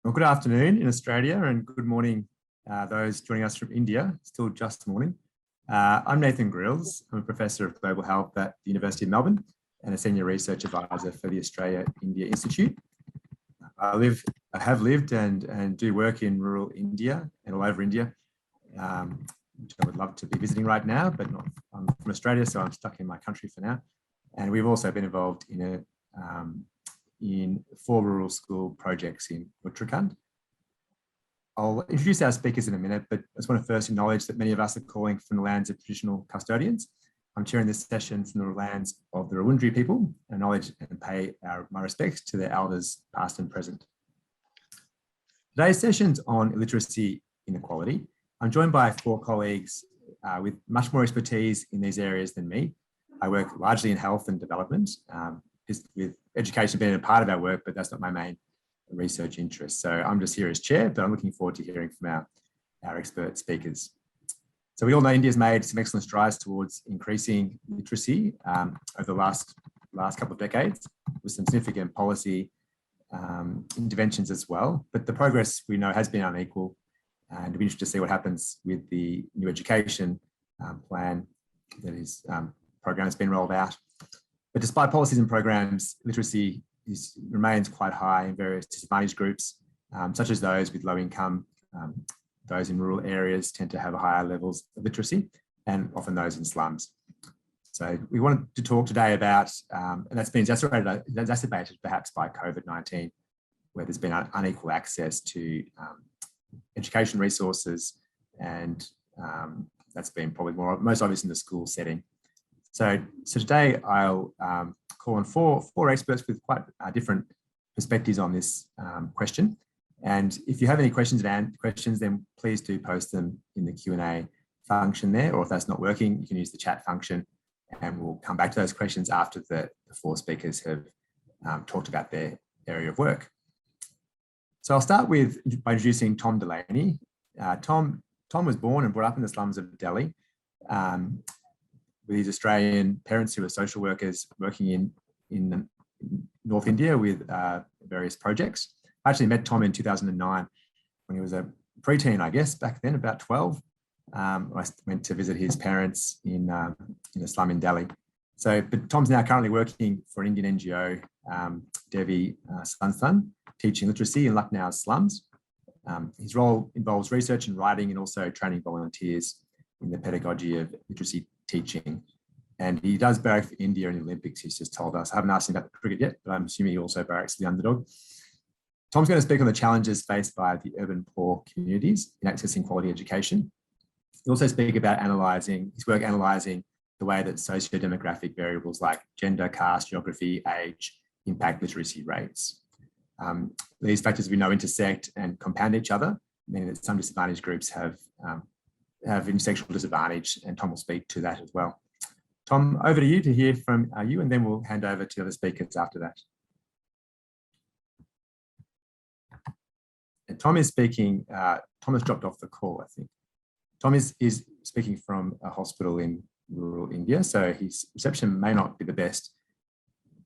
Well, good afternoon in Australia and good morning those joining us from India, still just morning. I'm Nathan Grills. I'm a Professor of Global Health at the University of Melbourne and a Senior Research Advisor for the Australia-India Institute. I have lived and do work in rural India and all over India, which I would love to be visiting right now, but not. I'm from Australia, so I'm stuck in my country for now. And we've also been involved in 4 rural school projects in Uttarakhand. I'll introduce our speakers in a minute, but I just want to first acknowledge that many of us are calling from the lands of traditional custodians. I'm chairing this session from the lands of the Rawundri people, and acknowledge and pay my respects to their elders, past and present. Today's session's on illiteracy inequality. I'm joined by 4 colleagues with much more expertise in these areas than me. I work largely in health and development, with education being a part of our work, but that's not my main research interest. So I'm just here as chair, but I'm looking forward to hearing from our expert speakers. So we all know India's made some excellent strides towards increasing literacy over the last couple of decades, with some significant policy interventions as well. But the progress we know has been unequal, and it'll be interesting to see what happens with the new education plan program that's been rolled out. But despite policies and programs, literacy remains quite high in various disadvantaged groups, such as those with low income. Those in rural areas tend to have higher levels of literacy, and often those in slums. So we wanted to talk today about, and that's been exacerbated perhaps by COVID-19, where there's been unequal access to education resources, and that's been probably most obvious in the school setting. So today I'll call on four experts with quite different perspectives on this question. And if you have any questions, then please do post them in the Q&A function there, or if that's not working, you can use the chat function, and we'll come back to those questions after the 4 speakers have talked about their area of work. So I'll start by introducing Tom Delaney. Tom was born and brought up in the slums of Delhi, with his Australian parents who were social workers working in North India with various projects. I actually met Tom in 2009 when he was a preteen, I guess, back then, about 12. I went to visit his parents in a slum in Delhi. But Tom's now currently working for an Indian NGO, Devi Sansthan, teaching literacy in Lucknow's slums. His role involves research and writing, and also training volunteers in the pedagogy of literacy teaching. And he does barrack for India in the Olympics, he's just told us. I haven't asked him about the cricket yet, but I'm assuming he also barracks for the underdog. Tom's going to speak on the challenges faced by the urban poor communities in accessing quality education. He'll also speak about his work analysing the way that socio-demographic variables like gender, caste, geography, age impact literacy rates. These factors we know intersect and compound each other, meaning that some disadvantaged groups have intersectional disadvantage, and Tom will speak to that as well. Tom, over to you to hear from you, and then we'll hand over to the other speakers after that. And Tom is speaking, Tom has dropped off the call, I think. Tom is speaking from a hospital in rural India, so his reception may not be the best.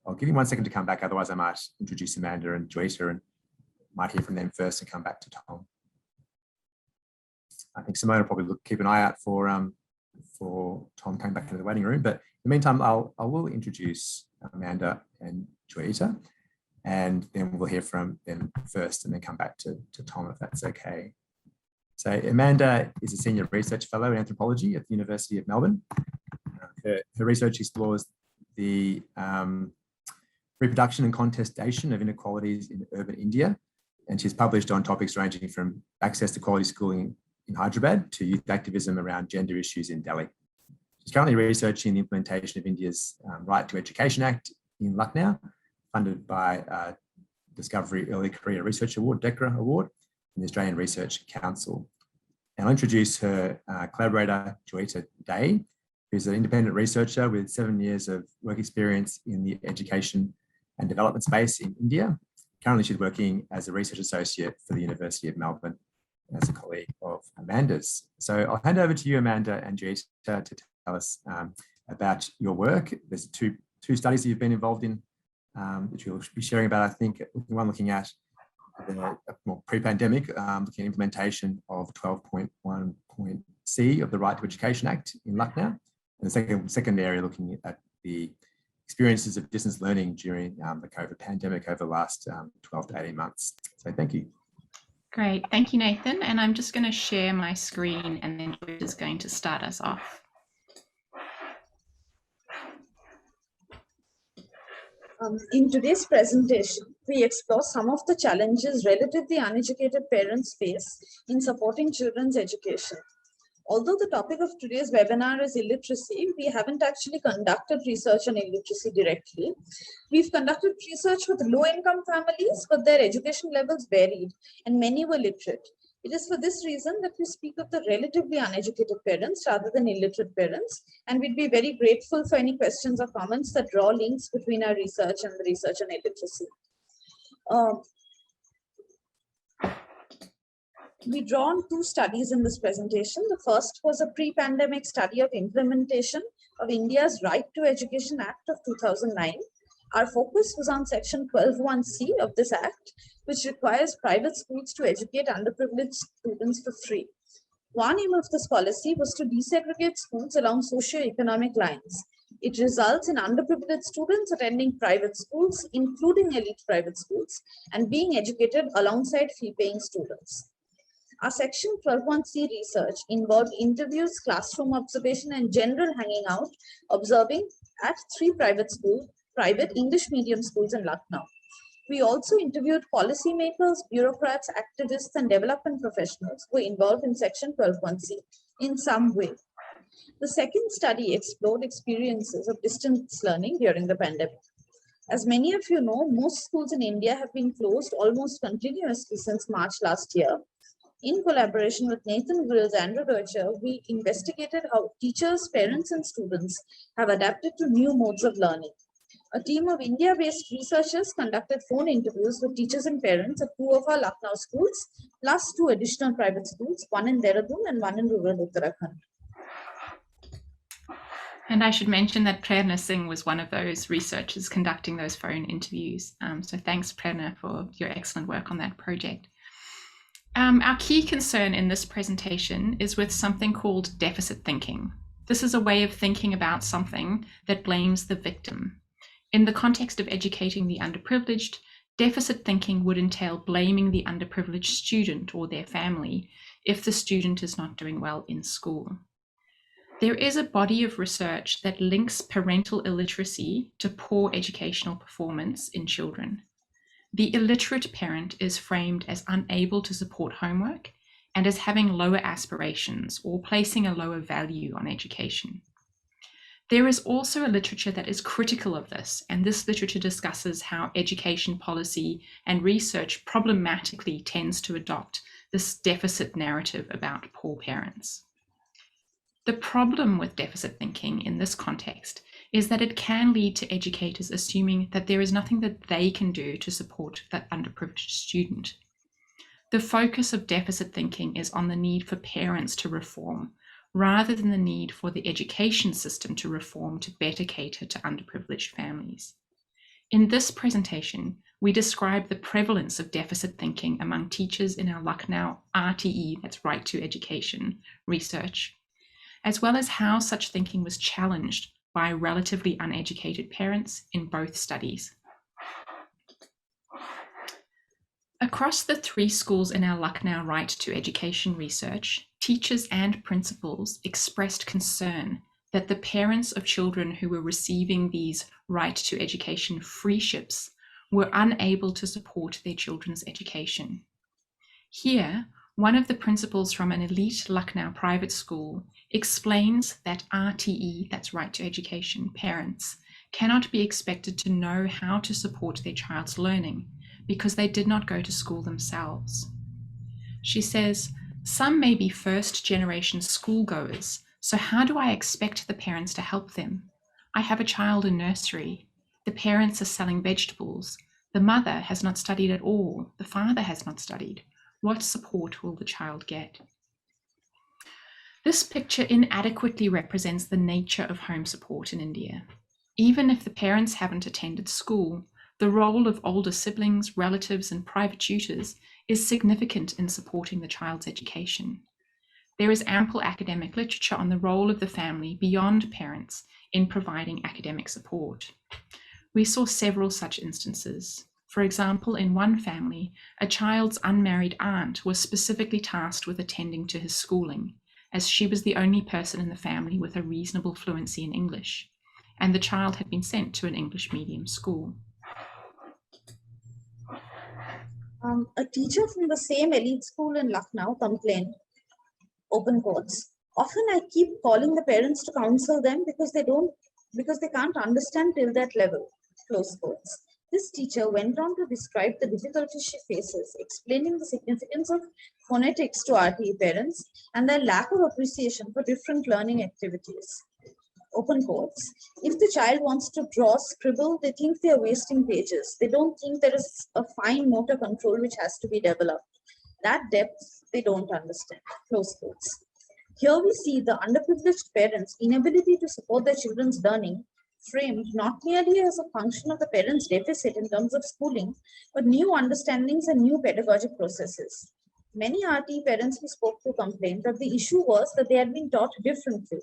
I'll give him 1 second to come back, otherwise I might introduce Amanda and Joita and might hear from them first and come back to Tom. I think Simone will probably keep an eye out for Tom coming back into the waiting room. But in the meantime, I will introduce Amanda and Joita, and then we'll hear from them first and then come back to Tom, if that's okay. So Amanda is a senior research fellow in anthropology at the University of Melbourne. Her research explores the reproduction and contestation of inequalities in urban India, and she's published on topics ranging from access to quality schooling in Hyderabad to youth activism around gender issues in Delhi. She's currently researching the implementation of India's Right to Education Act in Lucknow, funded by Discovery Early Career Research Award, DECRA Award, and the Australian Research Council. And I'll introduce her collaborator, Joita Day, who's an independent researcher with 7 years of work experience in the education and development space in India. Currently, she's working as a research associate for the University of Melbourne as a colleague of Amanda's. So I'll hand over to you, Amanda and Joita, to tell us about your work. There's two studies that you've been involved in that you'll be sharing about, I think, one looking at more pre-pandemic, looking at implementation of 12.1.c of the Right to Education Act in Lucknow. And the second area looking at the experiences of distance learning during the COVID pandemic over the last 12 to 18 months. So thank you. Great, thank you, Nathan. And I'm just going to share my screen and then George is going to start us off. In today's presentation, we explore some of the challenges relatively uneducated parents face in supporting children's education. Although the topic of today's webinar is illiteracy, we haven't actually conducted research on illiteracy directly. We've conducted research with low-income families, but their education levels varied, and many were literate. It is for this reason that we speak of the relatively uneducated parents rather than illiterate parents, and we'd be very grateful for any questions or comments that draw links between our research and the research on illiteracy. We draw on two studies in this presentation. The first was a pre-pandemic study of implementation of India's Right to Education Act of 2009. Our focus was on section 12(1)(c) of this act, which requires private schools to educate underprivileged students for free. One aim of this policy was to desegregate schools along socio-economic lines. It results in underprivileged students attending private schools, including elite private schools, and being educated alongside fee-paying students. Our section 12(1)(c) research involved interviews, classroom observation, and general hanging out, observing at 3 private English medium schools in Lucknow. We also interviewed policymakers, bureaucrats, activists, and development professionals who were involved in section 12(1)(c) in some way. The second study explored experiences of distance learning during the pandemic. As many of you know, most schools in India have been closed almost continuously since March last year. In collaboration with Nathan Grills and Rodocha, we investigated how teachers, parents, and students have adapted to new modes of learning. A team of India-based researchers conducted phone interviews with teachers and parents at 2 of our Lucknow schools, plus 2 additional private schools, one in Dehradun and one in rural Uttarakhand. And I should mention that Prerana Singh was one of those researchers conducting those phone interviews. So thanks, Prerana, for your excellent work on that project. Our key concern in this presentation is with something called deficit thinking. This is a way of thinking about something that blames the victim. In the context of educating the underprivileged, deficit thinking would entail blaming the underprivileged student or their family if the student is not doing well in school. There is a body of research that links parental illiteracy to poor educational performance in children. The illiterate parent is framed as unable to support homework and as having lower aspirations or placing a lower value on education. There is also a literature that is critical of this, and this literature discusses how education policy and research problematically tends to adopt this deficit narrative about poor parents. The problem with deficit thinking in this context is that it can lead to educators assuming that there is nothing that they can do to support that underprivileged student. The focus of deficit thinking is on the need for parents to reform, rather than the need for the education system to reform to better cater to underprivileged families. In this presentation, we describe the prevalence of deficit thinking among teachers in our Lucknow RTE, that's Right to Education, research, as well as how such thinking was challenged by relatively uneducated parents in both studies. Across the 3 schools in our Lucknow Right to Education research, teachers and principals expressed concern that the parents of children who were receiving these Right to Education freeships were unable to support their children's education. Here, one of the principals from an elite Lucknow private school explains that RTE, that's Right to Education, parents cannot be expected to know how to support their child's learning because they did not go to school themselves. She says, some may be first-generation schoolgoers, so how do I expect the parents to help them? I have a child in nursery. The parents are selling vegetables. The mother has not studied at all. The father has not studied. What support will the child get? This picture inadequately represents the nature of home support in India. Even if the parents haven't attended school, The role of older siblings, relatives, and private tutors is significant in supporting the child's education. There is ample academic literature on the role of the family beyond parents in providing academic support. We saw several such instances. For example, in one family, a child's unmarried aunt was specifically tasked with attending to his schooling, as she was the only person in the family with a reasonable fluency in English, and the child had been sent to an English medium school. A teacher from the same elite school in Lucknow complained, open quotes, often I keep calling the parents to counsel them because they can't understand till that level, close quotes. This teacher went on to describe the difficulties she faces, explaining the significance of phonetics to RTE parents and their lack of appreciation for different learning activities. Open quotes. If the child wants to draw, scribble, they think they are wasting pages. They don't think there is a fine motor control which has to be developed. That depth they don't understand. Close quotes. Here we see the underprivileged parents' inability to support their children's learning framed not merely as a function of the parents' deficit in terms of schooling, but new understandings and new pedagogic processes. Many RTE parents we spoke to complained that the issue was that they had been taught differently.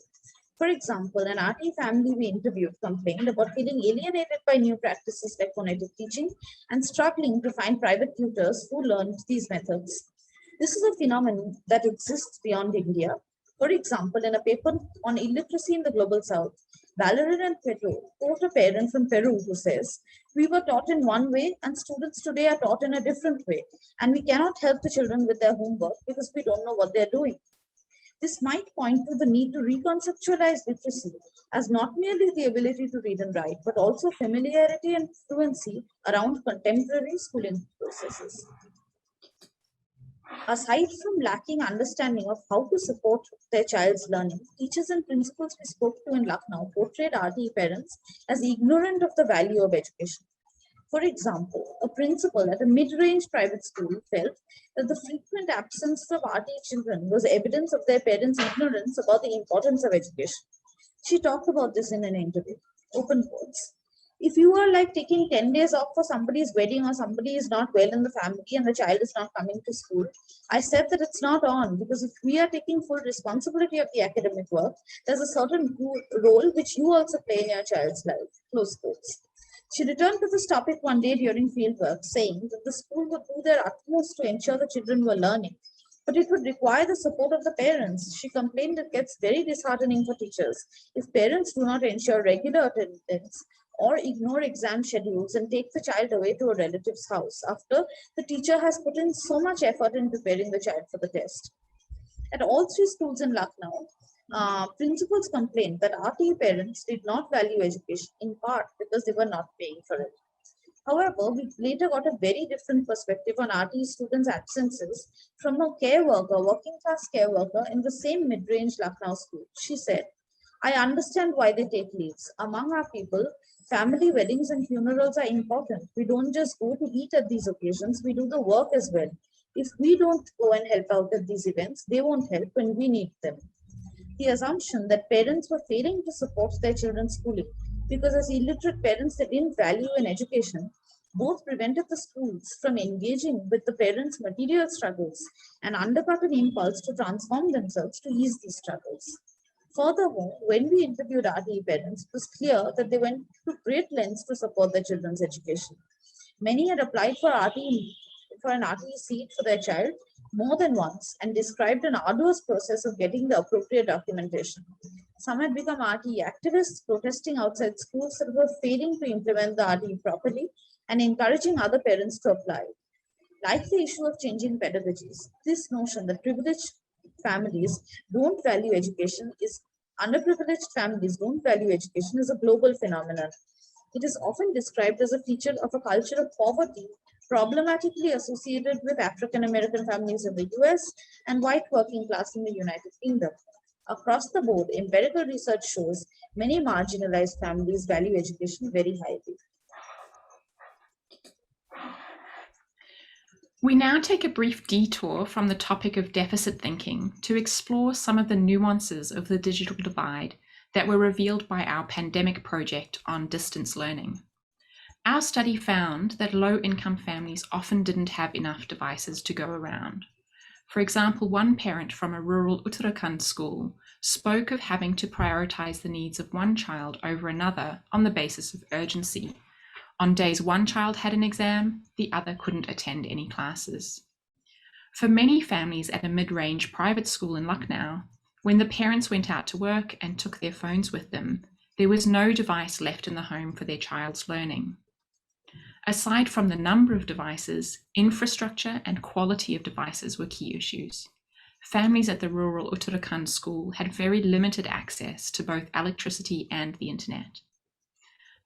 For example, an RTE family we interviewed complained about feeling alienated by new practices like phonetic teaching and struggling to find private tutors who learned these methods. This is a phenomenon that exists beyond India. For example, in a paper on illiteracy in the Global South, Valerie and Pedro quote a parent from Peru who says, "We were taught in one way and students today are taught in a different way, and we cannot help the children with their homework because we don't know what they're doing." This might point to the need to reconceptualize literacy as not merely the ability to read and write, but also familiarity and fluency around contemporary schooling processes. Aside from lacking understanding of how to support their child's learning, teachers and principals we spoke to in Lucknow portrayed RTE parents as ignorant of the value of education. For example, a principal at a mid-range private school felt that the frequent absence of RTE children was evidence of their parents' ignorance about the importance of education. She talked about this in an interview. Open quotes. If you are like taking 10 days off for somebody's wedding or somebody is not well in the family and the child is not coming to school, I said that it's not on, because if we are taking full responsibility of the academic work, there's a certain role which you also play in your child's life. Close quotes. She returned to this topic one day during fieldwork, saying that the school would do their utmost to ensure the children were learning, but it would require the support of the parents. She complained it gets very disheartening for teachers if parents do not ensure regular attendance or ignore exam schedules and take the child away to a relative's house after the teacher has put in so much effort in preparing the child for the test. At all three schools in Lucknow, principals complained that RTE parents did not value education, in part because they were not paying for it. However, we later got a very different perspective on RTE students' absences from a care worker, working class care worker in the same mid-range Lucknow school. She said, "I understand why they take leaves. Among our people, family weddings and funerals are important. We don't just go to eat at these occasions, we do the work as well. If we don't go and help out at these events, they won't help when we need them." The assumption that parents were failing to support their children's schooling because as illiterate parents they didn't value in education both prevented the schools from engaging with the parents' material struggles and undercut an impulse to transform themselves to ease these struggles. Furthermore, when we interviewed RTE parents, it was clear that they went to great lengths to support their children's education. Many had applied for an RTE seat for their child more than once and described an arduous process of getting the appropriate documentation. Some had become RTE activists, protesting outside schools that were failing to implement the RTE properly and encouraging other parents to apply. Like the issue of changing pedagogies, this notion that privileged families don't value education is underprivileged families don't value education is a global phenomenon. It is often described as a feature of a culture of poverty problematically associated with African American families in the US and white working class in the United Kingdom. Across the board, empirical research shows many marginalized families value education very highly. We now take a brief detour from the topic of deficit thinking to explore some of the nuances of the digital divide that were revealed by our pandemic project on distance learning. Our study found that low-income families often didn't have enough devices to go around. For example, one parent from a rural Uttarakhand school spoke of having to prioritize the needs of one child over another on the basis of urgency. On days one child had an exam, the other couldn't attend any classes. For many families at a mid-range private school in Lucknow, when the parents went out to work and took their phones with them, there was no device left in the home for their child's learning. Aside from the number of devices, infrastructure and quality of devices were key issues. Families at the rural Uttarakhand school had very limited access to both electricity and the internet.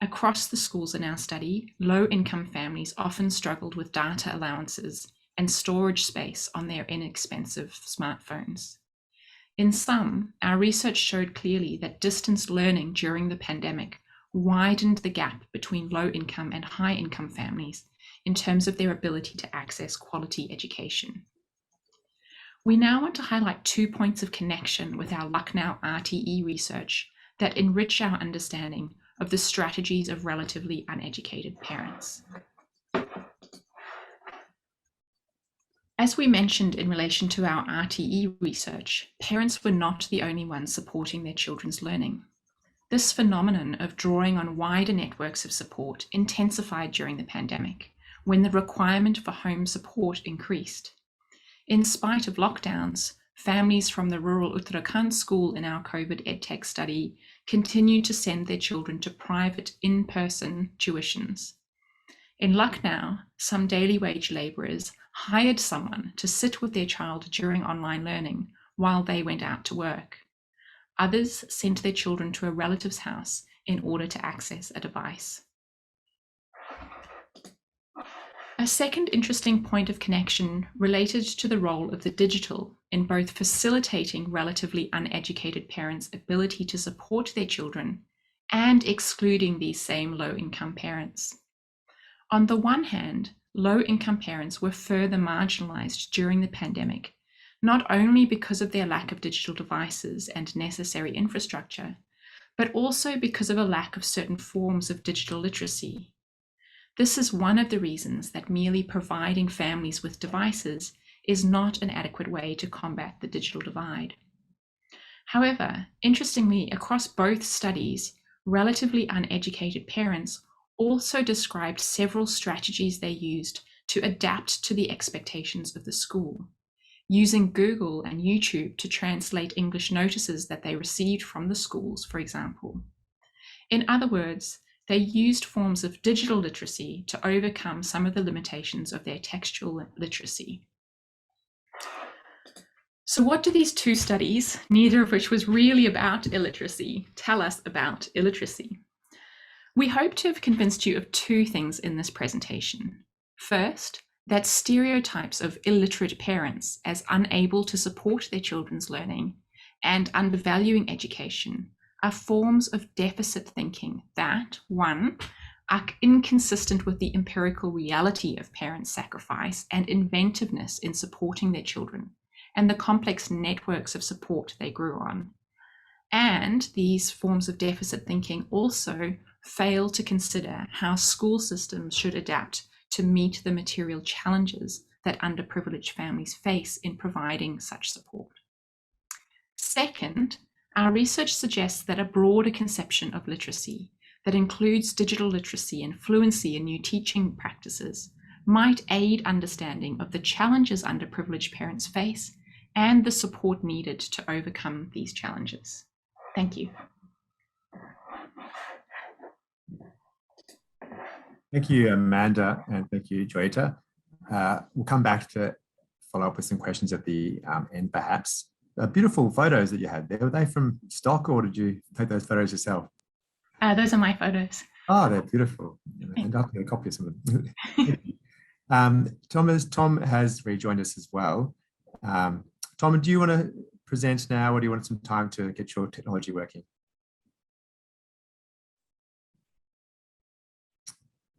Across the schools in our study, low-income families often struggled with data allowances and storage space on their inexpensive smartphones. In sum, our research showed clearly that distance learning during the pandemic widened the gap between low-income and high-income families in terms of their ability to access quality education. We now want to highlight 2 points of connection with our Lucknow RTE research that enrich our understanding of the strategies of relatively uneducated parents. As we mentioned in relation to our RTE research, parents were not the only ones supporting their children's learning. This phenomenon of drawing on wider networks of support intensified during the pandemic, when the requirement for home support increased. In spite of lockdowns, families from the rural Uttarakhand school in our COVID EdTech study continued to send their children to private in-person tuitions. In Lucknow, some daily wage labourers hired someone to sit with their child during online learning while they went out to work. Others sent their children to a relative's house in order to access a device. A second interesting point of connection related to the role of the digital in both facilitating relatively uneducated parents' ability to support their children and excluding these same low-income parents. On the one hand, low-income parents were further marginalized during the pandemic, not only because of their lack of digital devices and necessary infrastructure, but also because of a lack of certain forms of digital literacy. This is one of the reasons that merely providing families with devices is not an adequate way to combat the digital divide. However, interestingly, across both studies, relatively uneducated parents also described several strategies they used to adapt to the expectations of the school, using Google and YouTube to translate English notices that they received from the schools, for example. In other words, they used forms of digital literacy to overcome some of the limitations of their textual literacy. So what do these two studies, neither of which was really about illiteracy, tell us about illiteracy? We hope to have convinced you of two things in this presentation. First, that stereotypes of illiterate parents as unable to support their children's learning and undervaluing education are forms of deficit thinking that, one, are inconsistent with the empirical reality of parents' sacrifice and inventiveness in supporting their children and the complex networks of support they grew on. And these forms of deficit thinking also fail to consider how school systems should adapt to meet the material challenges that underprivileged families face in providing such support. Second, our research suggests that a broader conception of literacy that includes digital literacy and fluency in new teaching practices might aid understanding of the challenges underprivileged parents face and the support needed to overcome these challenges. Thank you. Thank you, Amanda, and thank you, Joyita. We'll come back to follow up with some questions at the end, perhaps. Beautiful photos that you had there, were they from stock or did you take those photos yourself? Those are my photos. Oh, they're beautiful. And I'll get a copy of some of them. Tom has rejoined us as well. Tom, do you want to present now or do you want some time to get your technology working?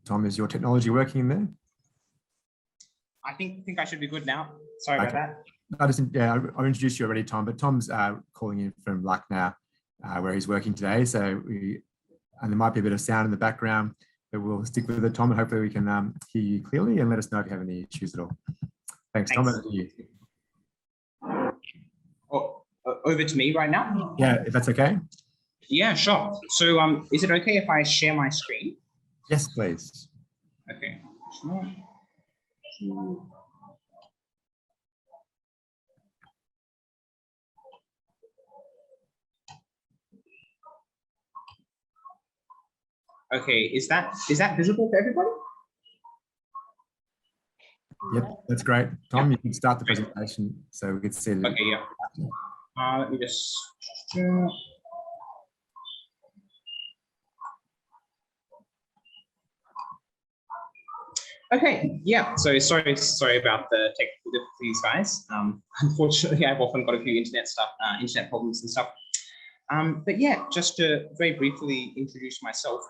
Tom, is your technology working there? I think I should be good now. Sorry about that. I introduced you already, Tom, but Tom's calling in from Lucknow, where he's working today. So and there might be a bit of sound in the background. but we'll stick with it, Tom, and hopefully we can hear you clearly, and let us know if you have any issues at all. Thanks. Tom, over to you. Oh, over to me right now? Yeah, if that's okay. Yeah, sure. So is it okay if I share my screen? Yes, please. Okay. Okay, is that visible to everybody? Yep, that's great. Tom, you can start the presentation so we can see it. Okay, yeah. Let me just. Okay, yeah. So sorry about the technical difficulties, guys. Unfortunately, I've often got a few internet problems and stuff. But yeah, just to very briefly introduce myself.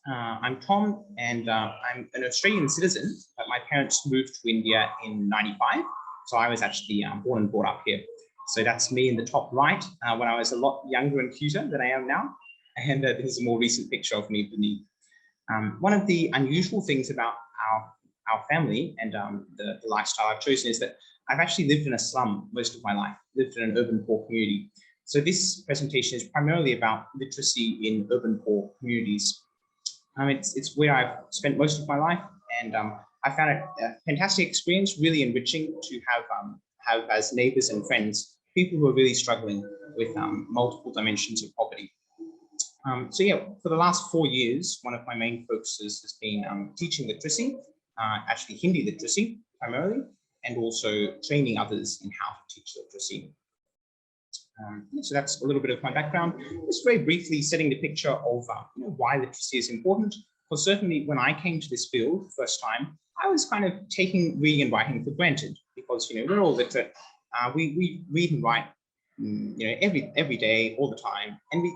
I'm Tom, and I'm an Australian citizen, but my parents moved to India in '95. So I was actually born and brought up here. So that's me in the top right when I was a lot younger and cuter than I am now. And this is a more recent picture of me beneath. One of the unusual things about our family and the lifestyle I've chosen is that I've actually lived in a slum most of my life, lived in an urban poor community. So this presentation is primarily about literacy in urban poor communities. It's where I've spent most of my life, and I found it a fantastic experience, really enriching to have as neighbors and friends people who are really struggling with multiple dimensions of poverty. So yeah, for the last 4 years, one of my main focuses has been teaching literacy, actually Hindi literacy primarily, and also training others in how to teach literacy. So that's a little bit of my background. Just very briefly setting the picture of why literacy is important. Because certainly when I came to this field first time, I was kind of taking reading and writing for granted because we're all literate. We read and write every day, all the time, and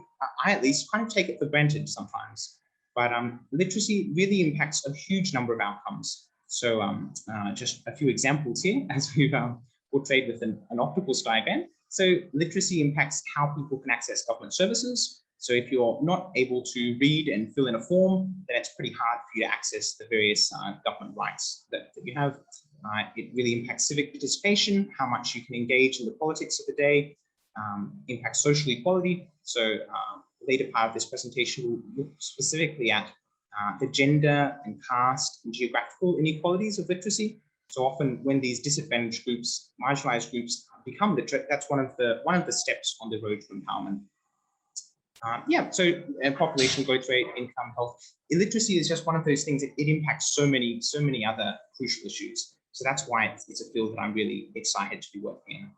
I at least kind of take it for granted sometimes. But literacy really impacts a huge number of outcomes. So just a few examples here, as we've portrayed with an octopus diagram. So literacy impacts how people can access government services. So if you're not able to read and fill in a form, then it's pretty hard for you to access the various government rights that you have. It really impacts civic participation, how much you can engage in the politics of the day, impacts social equality. So the later part of this presentation will look specifically at the gender and caste and geographical inequalities of literacy. So often when these disadvantaged groups, marginalized groups become literate, that's one of the steps on the road to empowerment. So population growth rate, income, health, illiteracy is just one of those things that it impacts so many other crucial issues. So that's why it's a field that I'm really excited to be working in.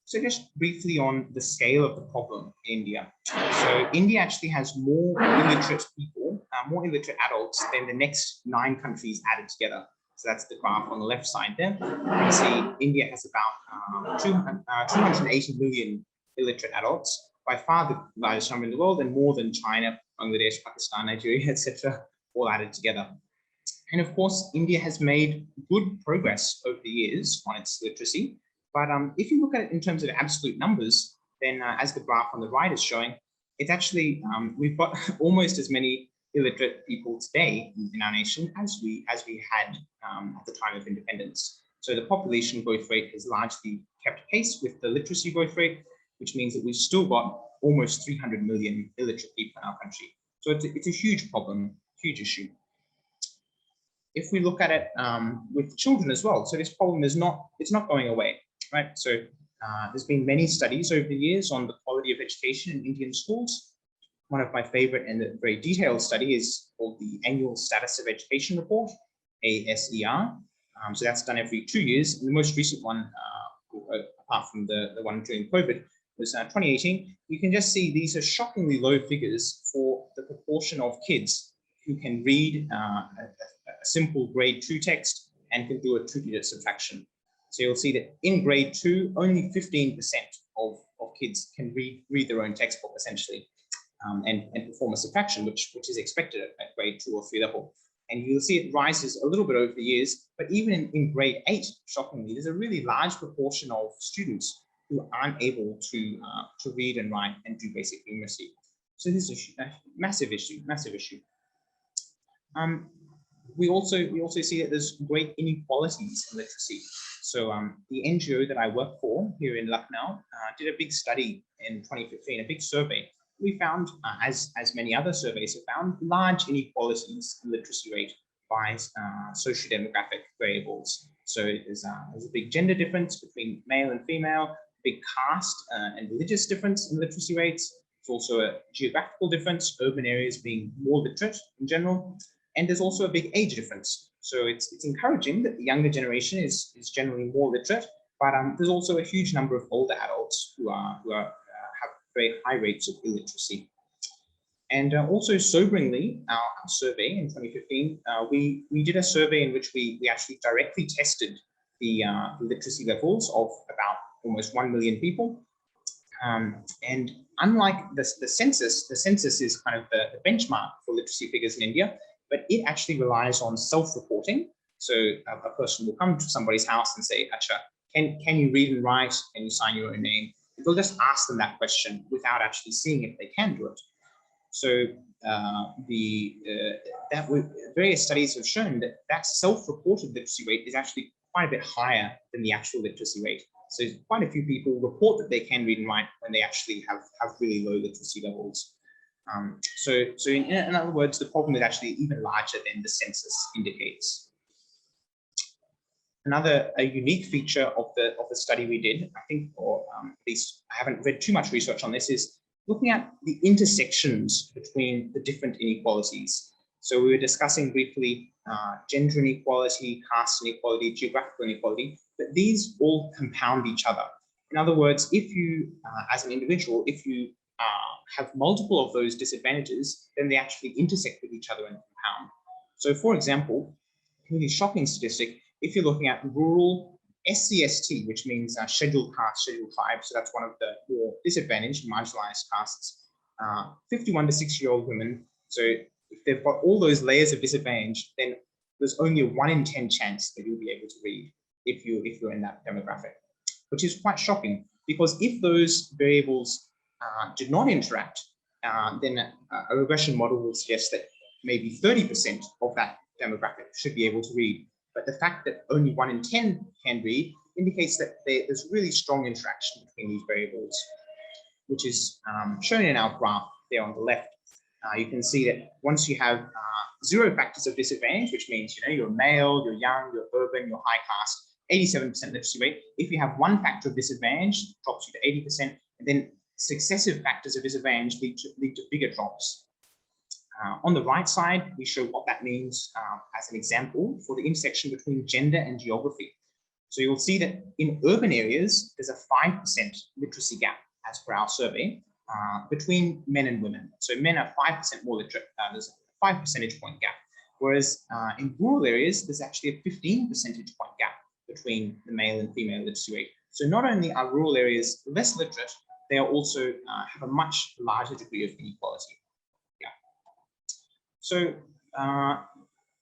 So just briefly on the scale of the problem in India. So India actually has more illiterate people, more illiterate adults than the next 9 countries added together. So that's the graph on the left side there. You can see India has about 280 million illiterate adults, by far the largest number in the world, and more than China, Bangladesh, Pakistan, Nigeria, etc., all added together. And of course, India has made good progress over the years on its literacy. But if you look at it in terms of absolute numbers, then as the graph on the right is showing, it's actually, we've got almost as many illiterate people today in our nation as we had at the time of independence. So the population growth rate has largely kept pace with the literacy growth rate, which means that we've still got almost 300 million illiterate people in our country. So it's a huge problem, huge issue. If we look at it with children as well, so this problem is not going away, right? So there's been many studies over the years on the quality of education in Indian schools. One of my favorite and a very detailed study is called the Annual Status of Education Report, ASER. So that's done every 2 years. And the most recent one, apart from the one during COVID, was 2018. You can just see these are shockingly low figures for the proportion of kids who can read a simple grade 2 text and can do a 2-digit subtraction. So you'll see that in grade 2, only 15% of kids can read their own textbook essentially and perform a subtraction, which is expected at grade 2 or 3 level. And you'll see it rises a little bit over the years, but even in grade 8, shockingly, there's a really large proportion of students who aren't able to read and write and do basic numeracy. So this is a massive issue, massive issue. We also see that there's great inequalities in literacy. So the NGO that I work for here in Lucknow did a big study in 2015, a big survey. We found, as many other surveys have found, large inequalities in literacy rate by socio-demographic variables. So there's a big gender difference between male and female, big caste and religious difference in literacy rates. There's also a geographical difference, urban areas being more literate in general. And there's also a big age difference. So it's encouraging that the younger generation is generally more literate, but there's also a huge number of older adults who have very high rates of illiteracy. And also soberingly, our survey in 2015, we did a survey in which we actually directly tested the literacy levels of about almost 1 million people. And unlike the census is kind of the benchmark for literacy figures in India, but it actually relies on self-reporting. So a person will come to somebody's house and say, Acha, can you read and write? Can you sign your own name? They'll just ask them that question without actually seeing if they can do it. So various studies have shown that self-reported literacy rate is actually quite a bit higher than the actual literacy rate. So quite a few people report that they can read and write when they actually have really low literacy levels. So in other words, the problem is actually even larger than the census indicates. Another unique feature of the study we did, I think, or at least I haven't read too much research on this, is looking at the intersections between the different inequalities. So we were discussing briefly gender inequality, caste inequality, geographical inequality, but these all compound each other. In other words, if you, as an individual, if you have multiple of those disadvantages, then they actually intersect with each other and compound. So for example, a really shocking statistic, if you're looking at rural SCST, which means scheduled caste, scheduled tribe, so that's one of the more disadvantaged, marginalized castes, 51 to 60-year-old women. So if they've got all those layers of disadvantage, then there's only a 1 in 10 chance that you'll be able to read if you're in that demographic, which is quite shocking, because if those variables did not interact, then a regression model will suggest that maybe 30% of that demographic should be able to read. But the fact that only 1 in 10 can read indicates that there's really strong interaction between these variables, which is shown in our graph there on the left. You can see that once you have 0 factors of disadvantage, which means you're male, you're young, you're urban, you're high caste, 87% literacy rate. If you have 1 factor of disadvantage, it drops you to 80%, and then successive factors of disadvantage lead to bigger drops. On the right side, we show what that means as an example for the intersection between gender and geography. So you'll see that in urban areas, there's a 5% literacy gap as per our survey between men and women. So men are 5% more literate, there's a 5 percentage point gap. Whereas in rural areas, there's actually a 15 percentage point gap between the male and female literacy rate. So not only are rural areas less literate, they are also have a much larger degree of inequality. Yeah. So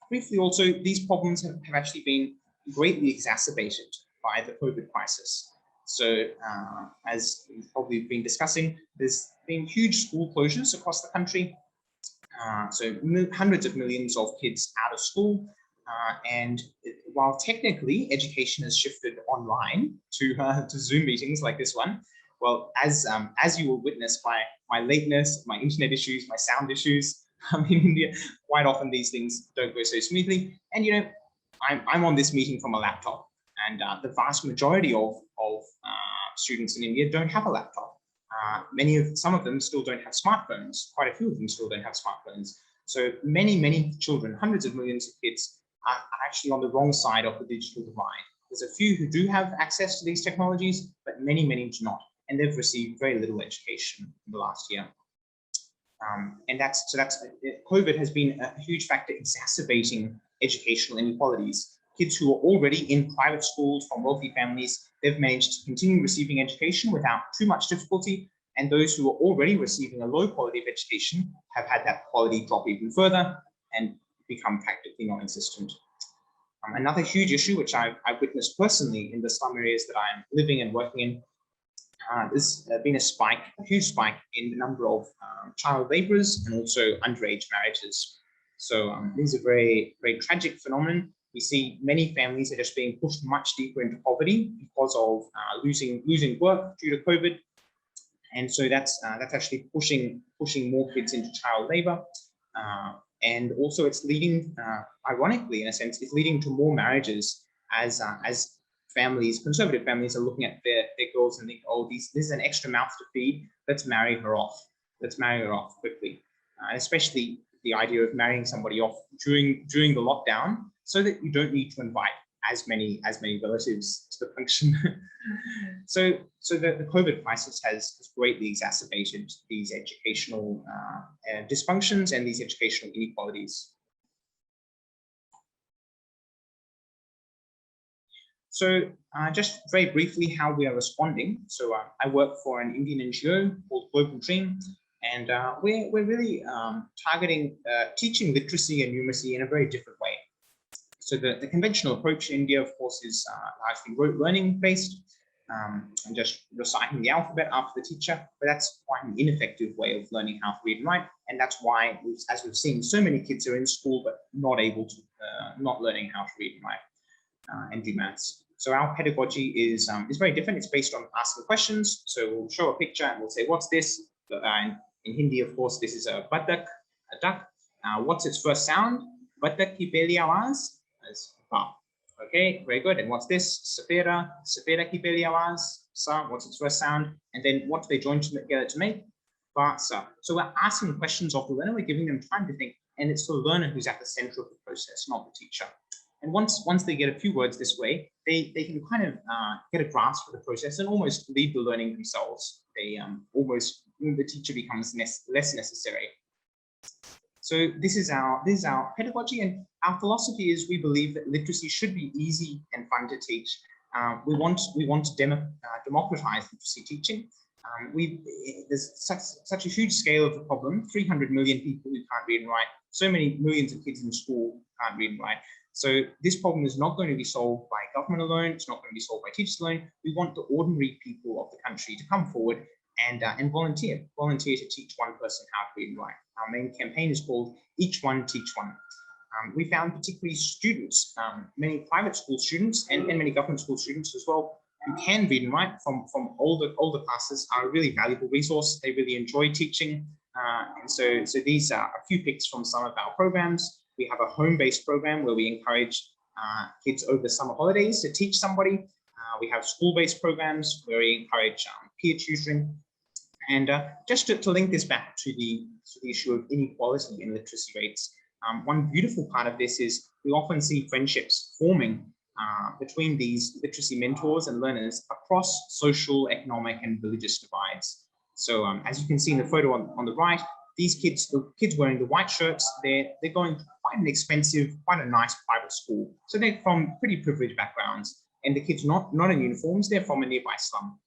briefly also, these problems have actually been greatly exacerbated by the COVID crisis. So as we've probably been discussing, there's been huge school closures across the country. So hundreds of millions of kids out of school. And while technically education has shifted online to Zoom meetings like this one, well, as you will witness by my lateness, my internet issues, my sound issues in India, quite often these things don't go so smoothly. And I'm on this meeting from a laptop, and the vast majority of students in India don't have a laptop. Some of them still don't have smartphones. Quite a few of them still don't have smartphones. So many children, hundreds of millions of kids, are actually on the wrong side of the digital divide. There's a few who do have access to these technologies, but many do not, and they've received very little education in the last year. And COVID has been a huge factor exacerbating educational inequalities. Kids who are already in private schools from wealthy families, they've managed to continue receiving education without too much difficulty, and those who are already receiving a low quality of education have had that quality drop even further and become practically non-existent. Another huge issue, which I've witnessed personally in the slum areas that I'm living and working in, there's been a huge spike in the number of child laborers and also underage marriages. So these are very, very tragic phenomenon. We see many families are just being pushed much deeper into poverty because of losing work due to COVID. And so that's actually pushing more kids into child labor. And also it's leading, ironically, in a sense, it's leading to more marriages as families, conservative families, are looking at their girls and think, oh, this is an extra mouth to feed. Let's marry her off. Let's marry her off quickly. Especially the idea of marrying somebody off during the lockdown, so that you don't need to invite as many relatives to the function. So the COVID crisis has greatly exacerbated these educational dysfunctions and these educational inequalities. So just very briefly how we are responding. So I work for an Indian NGO called Global Dream, and we're really targeting teaching literacy and numeracy in a very different way. So the conventional approach in India, of course, is largely rote learning based, and just reciting the alphabet after the teacher, but that's quite an ineffective way of learning how to read and write. And that's why, as we've seen, so many kids are in school, but not able to, not learning how to read and write and do maths. So our pedagogy is very different. It's based on asking questions. So we'll show a picture and we'll say, what's this? In Hindi, of course, this is a badak, a duck. What's its first sound? Badak ki pehli awaaz is ba. Okay, very good. And what's this? Safeda, safeda ki pehli awaaz, sa. What's its first sound? And then what do they join together to make? Ba, sa. So we're asking questions of the learner. We're giving them time to think, and it's the learner who's at the center of the process, not the teacher. And once they get a few words this way, they can kind of get a grasp of the process and almost lead the learning themselves. They the teacher becomes less necessary. So this is our pedagogy, and our philosophy is we believe that literacy should be easy and fun to teach. We want to democratize literacy teaching. There's such a huge scale of the problem. 300 million people who can't read and write. So many millions of kids in school can't read and write. So this problem is not going to be solved by government alone. It's not going to be solved by teachers alone. We want the ordinary people of the country to come forward and volunteer to teach one person how to read and write. Our main campaign is called Each One Teach One. We found particularly students, many private school students and many government school students as well, who can read and write from older classes, are a really valuable resource. They really enjoy teaching. And so these are a few picks from some of our programs. We have a home-based program where we encourage kids over summer holidays to teach somebody. We have school-based programs where we encourage peer tutoring. And just to link this back to the issue of inequality in literacy rates, one beautiful part of this is we often see friendships forming between these literacy mentors and learners across social, economic, and religious divides. So as you can see in the photo on the right, these kids, the kids wearing the white shirts, they're going to quite an expensive, quite a nice private school. So they're from pretty privileged backgrounds, and the kids not in uniforms, they're from a nearby slum.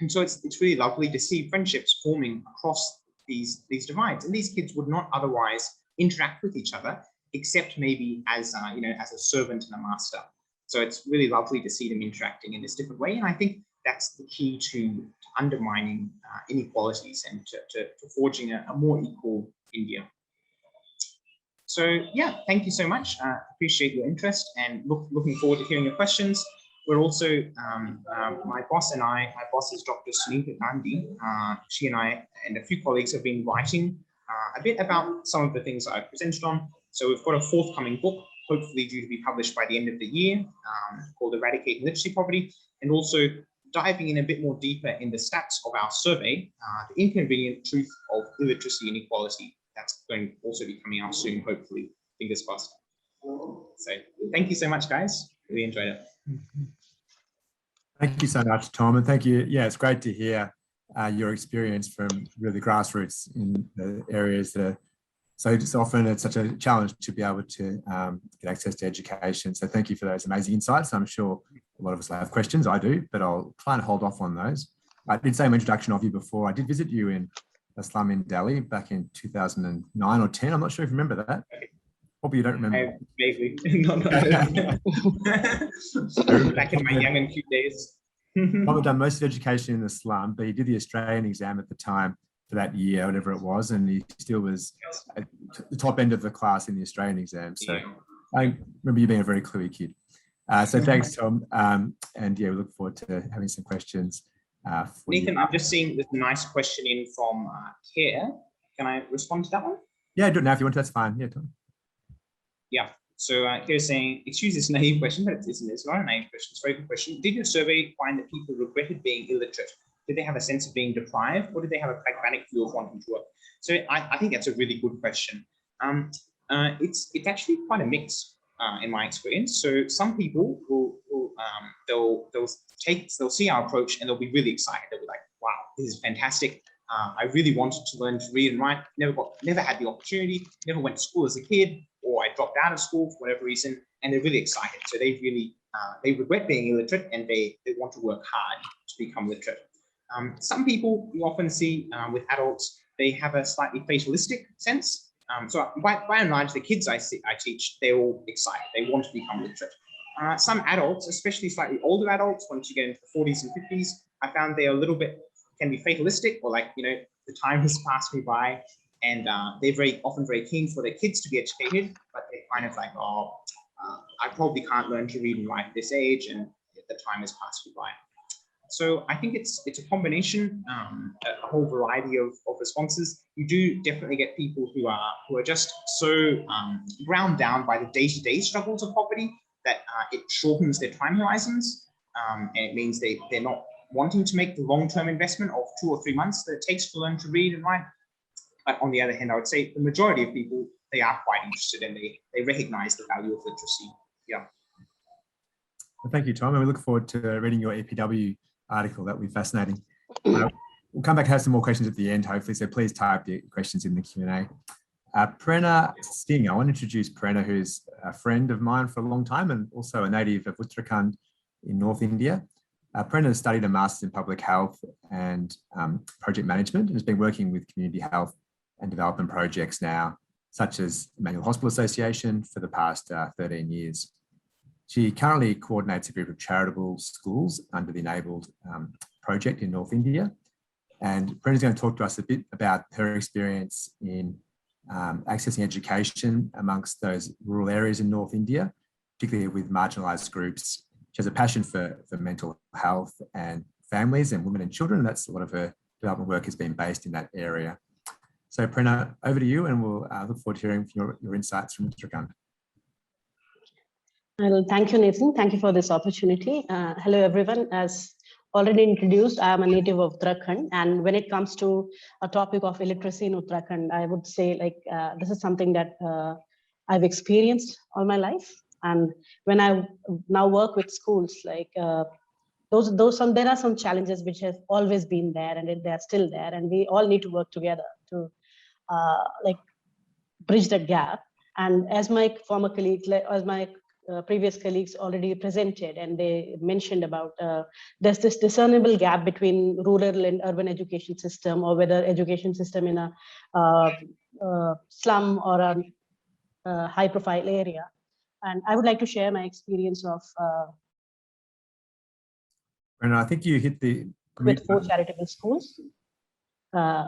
And so it's really lovely to see friendships forming across these divides. And these kids would not otherwise interact with each other, except maybe as as a servant and a master. So it's really lovely to see them interacting in this different way. And I think that's the key to undermining inequalities and to forging a more equal India. So yeah, thank you so much. Appreciate your interest and looking forward to hearing your questions. We're also, my boss is Dr. Sunita Gandhi. She and I and a few colleagues have been writing a bit about some of the things I presented on. So we've got a forthcoming book, hopefully due to be published by the end of the year, called Eradicating Literacy Poverty, and also diving in a bit more deeper in the stats of our survey, The Inconvenient Truth of Illiteracy Inequality. That's going to also be coming out soon, hopefully, fingers crossed. So thank you so much, guys. Really enjoyed it. Thank you so much, Tom, and thank you. Yeah, it's great to hear your experience from really grassroots in the areas that are so often it's such a challenge to be able to get access to education. So thank you for those amazing insights. I'm sure a lot of us will have questions. I do, but I'll try and hold off on those. I did say my introduction of you before. I did visit you in a slum in Delhi back in 2009 or 10. I'm not sure if you remember that. Probably you don't remember. Vaguely. No. Back in my young and cute days. Tom had done most of education in the slum, but he did the Australian exam at the time for that year, whatever it was, and he still was at the top end of the class in the Australian exam. So I remember you being a very cluey kid. So thanks, Tom. And yeah, we look forward to having some questions. Nathan, I've just seen this nice question in from Care. Can I respond to that one? Yeah, do it now if you want to. That's fine. Yeah, Tom. Yeah. So Care's saying, excuse this naive question, but it's not a naive question. It's a very good question. Did your survey find that people regretted being illiterate? Did they have a sense of being deprived, or did they have a pragmatic view of wanting to work? So I think that's a really good question. It's actually quite a mix in my experience. So some people they'll see our approach and they'll be really excited. They'll be like, wow, this is fantastic. I really wanted to learn to read and write. Never had the opportunity. Never went to school as a kid, or I dropped out of school for whatever reason, and they're really excited. So they really they regret being illiterate, and they want to work hard to become literate. Some people you often see with adults, they have a slightly fatalistic sense. So by and large, the kids I teach, they're all excited. They want to become literate. Some adults, especially slightly older adults, once you get into the 40s and 50s, I found they're a little bit, can be fatalistic, or like, you know, the time has passed me by, and they're often very keen for their kids to be educated, but they're kind of like, oh, I probably can't learn to read and write at this age, and the time has passed me by. So I think it's a combination, a whole variety of responses. You do definitely get people who are just so ground down by the day-to-day struggles of poverty that it shortens their time horizons, and it means they're not wanting to make the long-term investment of 2 or 3 months that it takes to learn to read and write. But on the other hand, I would say the majority of people, they are quite interested, and they recognize the value of literacy. Yeah. Well, thank you, Tom, and we look forward to reading your EPW article. That will be fascinating. We'll come back and have some more questions at the end, hopefully, so please type the questions in the Q&A. Prerana Singh, I want to introduce Prerana, who's a friend of mine for a long time and also a native of Uttarakhand in North India. Prerana has studied a Master's in Public Health and Project Management, and has been working with community health and development projects now, such as Emmanuel Hospital Association, for the past 13 years. She currently coordinates a group of charitable schools under the Enabled project in North India. And Prerana's going to talk to us a bit about her experience in accessing education amongst those rural areas in North India, particularly with marginalised groups. She has a passion for mental health and families and women and children, and that's a lot of her development work has been based in that area. So Prerana, over to you, and we'll look forward to hearing your insights from Uttarakhand. Well, thank you, Nathan. Thank you for this opportunity. Hello, everyone. As already introduced, I am a native of Uttarakhand. And when it comes to a topic of illiteracy in Uttarakhand, I would say this is something that I've experienced all my life. And when I now work with schools, there are some challenges which have always been there, and they're still there. And we all need to work together to bridge that gap. And as my former colleagues, as my previous colleagues already presented, and they mentioned about there's this discernible gap between rural and urban education system, or whether education system in a slum or a high profile area. And I would like to share my experience of and I think you hit the with 4 charitable schools.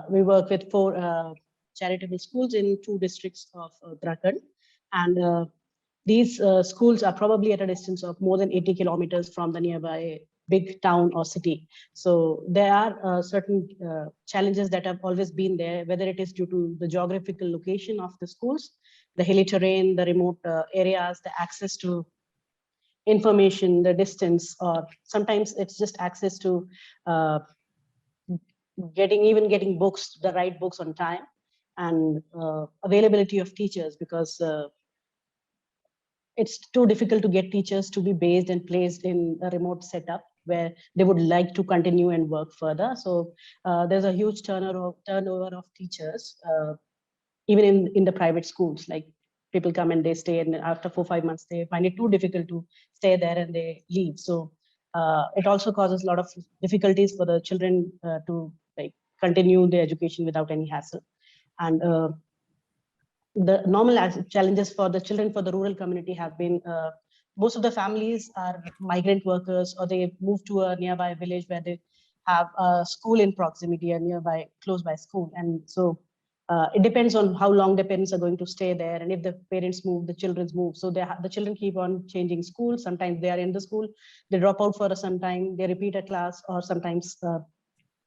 We work with 4 charitable schools in 2 districts of Uttarakhand, and these schools are probably at a distance of more than 80 kilometers from the nearby big town or city. So there are certain challenges that have always been there, whether it is due to the geographical location of the schools, the hilly terrain, the remote areas, the access to information, the distance, or sometimes it's just access to getting books, the right books on time, and availability of teachers, because it's too difficult to get teachers to be based and placed in a remote setup where they would like to continue and work further. So there's a huge turnover of teachers, even in the private schools. Like, people come and they stay, and after 4 or 5 months, they find it too difficult to stay there and they leave. So it also causes a lot of difficulties for the children to continue their education without any hassle. And the normal challenges for the children for the rural community have been most of the families are migrant workers, or they move to a nearby village where they have a school in proximity, a nearby, close by school. And so it depends on how long the parents are going to stay there. And if the parents move, the children move. So the children keep on changing schools. Sometimes they are in the school, they drop out for some time, they repeat a class, or sometimes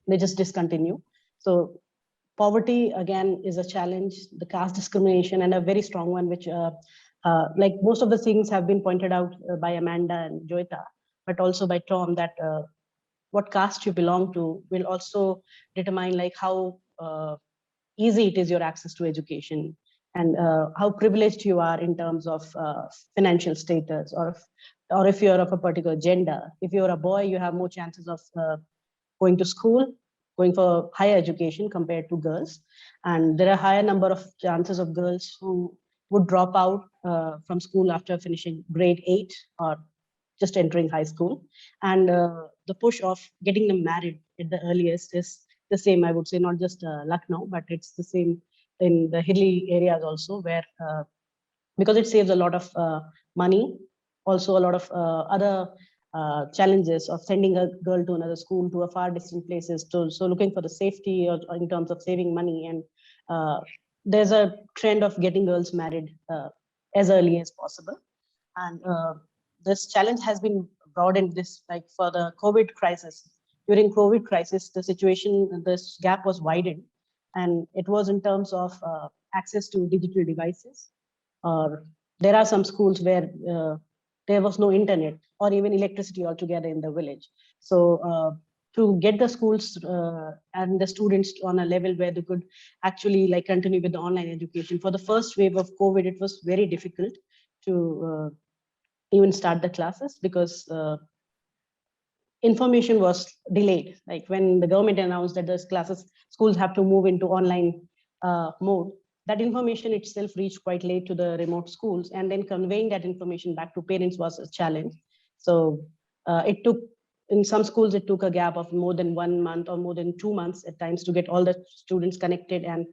they just discontinue. So poverty, again, is a challenge. The caste discrimination, and a very strong one, which like most of the things have been pointed out by Amanda and Joyita, but also by Tom, that what caste you belong to will also determine like how easy it is your access to education, and how privileged you are in terms of financial status, or if you're of a particular gender. If you're a boy, you have more chances of going to school, going for higher education compared to girls. And there are higher number of chances of girls who would drop out from school after finishing grade 8 or just entering high school. And the push of getting them married at the earliest is the same, I would say, not just Lucknow, but it's the same in the hilly areas also, where because it saves a lot of money, also a lot of other challenges of sending a girl to another school, to a far distant places, so looking for the safety, or in terms of saving money. And there's a trend of getting girls married as early as possible. And this challenge has been broadened, this like for the COVID crisis. During COVID crisis, the situation, this gap was widened, and it was in terms of access to digital devices. Or there are some schools where there was no internet or even electricity altogether in the village. So to get the schools and the students on a level where they could actually like continue with the online education, for the first wave of COVID, it was very difficult to even start the classes, because information was delayed. Like when the government announced that the schools have to move into online mode, that information itself reached quite late to the remote schools, and then conveying that information back to parents was a challenge. So it took, in some schools, it took a gap of more than 1 month or more than 2 months at times to get all the students connected and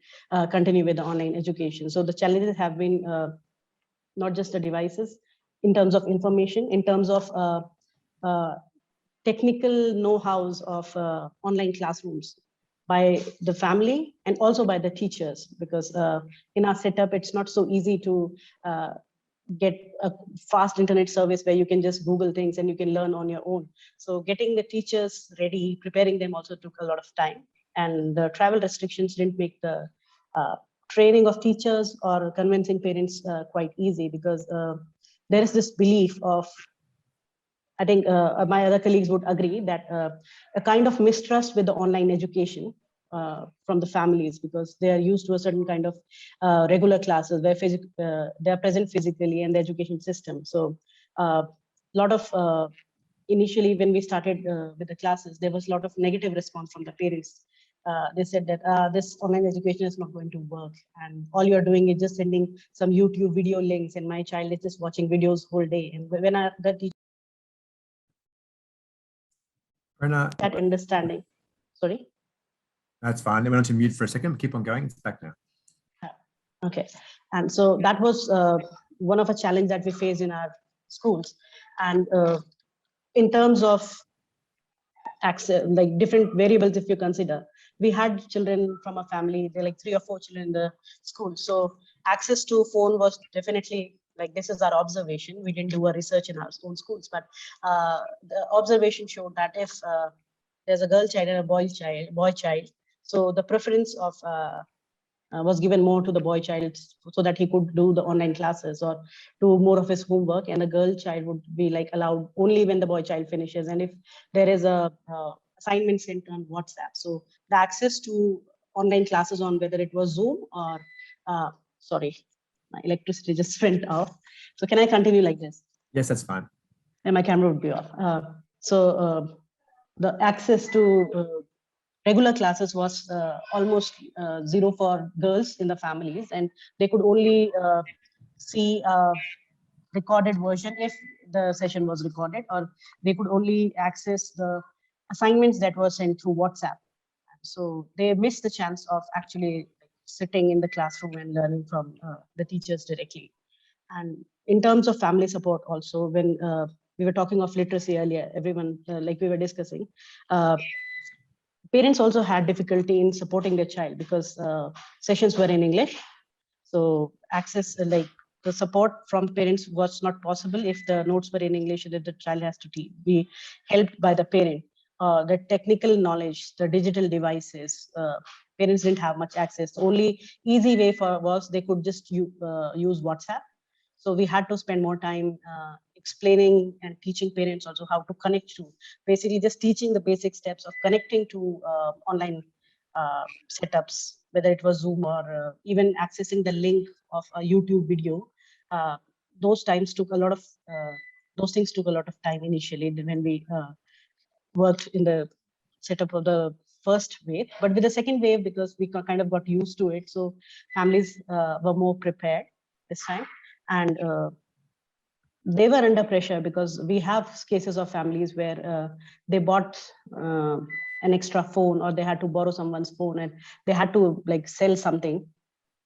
continue with the online education. So the challenges have been not just the devices, in terms of information, in terms of technical know-hows of online classrooms by the family and also by the teachers, because in our setup, it's not so easy to get a fast internet service where you can just Google things and you can learn on your own. So getting the teachers ready, preparing them also took a lot of time. And the travel restrictions didn't make the training of teachers or convincing parents quite easy, because there is this belief of, I think my other colleagues would agree, that a kind of mistrust with the online education from the families, because they are used to a certain kind of regular classes where they are present physically in the education system. So a lot of, initially when we started with the classes, there was a lot of negative response from the parents. They said that this online education is not going to work, and all you're doing is just sending some YouTube video links, and my child is just watching videos whole day. And when the teacher that understanding, sorry, that's fine. It went on to mute for a second. Keep on going. It's back now. Okay, and so that was one of a challenge that we face in our schools. And in terms of access, like different variables, if you consider, we had children from a family, there are like 3 or 4 children in the school. So access to phone was definitely, like, this is our observation. We didn't do a research in our own schools, but the observation showed that if there's a girl child and a boy child, so the preference of was given more to the boy child, so that he could do the online classes or do more of his homework, and the girl child would be like allowed only when the boy child finishes, and if there is a assignment sent on WhatsApp. So the access to online classes on whether it was Zoom or sorry, my electricity just went off. So can I continue like this? Yes, that's fine. And my camera would be off. The access to regular classes was almost zero for girls in the families, and they could only see a recorded version if the session was recorded, or they could only access the assignments that were sent through WhatsApp. So they missed the chance of actually sitting in the classroom and learning from the teachers directly. And in terms of family support also, when we were talking of literacy earlier, everyone, like we were discussing, parents also had difficulty in supporting their child because sessions were in English. So access, like the support from parents was not possible if the notes were in English, that the child has to be helped by the parent. The technical knowledge, the digital devices, parents didn't have much access. The only easy way was they could just use WhatsApp. So we had to spend more time explaining and teaching parents also how to connect to, basically just teaching the basic steps of connecting to online setups, whether it was Zoom or even accessing the link of a YouTube video. Those things took a lot of time initially when we worked in the setup of the first wave. But with the second wave, because we kind of got used to it, so families were more prepared this time. And they were under pressure because we have cases of families where they bought an extra phone, or they had to borrow someone's phone, and they had to like sell something,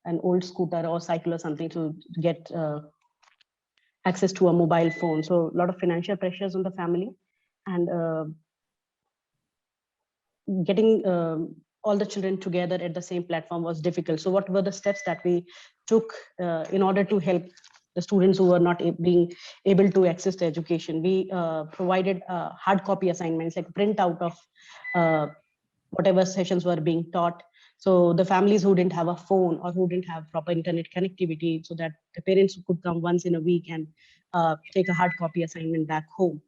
an old scooter or cycle or something, to get access to a mobile phone. So a lot of financial pressures on the family, and getting all the children together at the same platform was difficult. So what were the steps that we took in order to help the students who were not being able to access the education? We provided hard copy assignments, like print out of whatever sessions were being taught. So the families who didn't have a phone or who didn't have proper internet connectivity, so that the parents could come once in a week and take a hard copy assignment back home.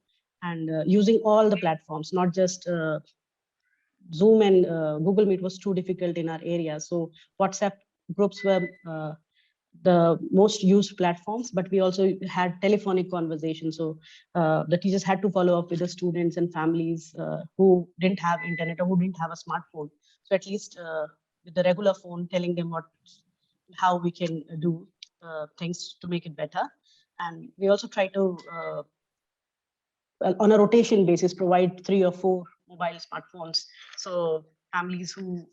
And using all the platforms, not just Zoom and Google Meet was too difficult in our area. So WhatsApp groups were the most used platforms, but we also had telephonic conversations. So the teachers had to follow up with the students and families who didn't have internet or who didn't have a smartphone. So at least with the regular phone, telling them how we can do things to make it better. And we also try to, on a rotation basis, provide 3 or 4 mobile smartphones. So families who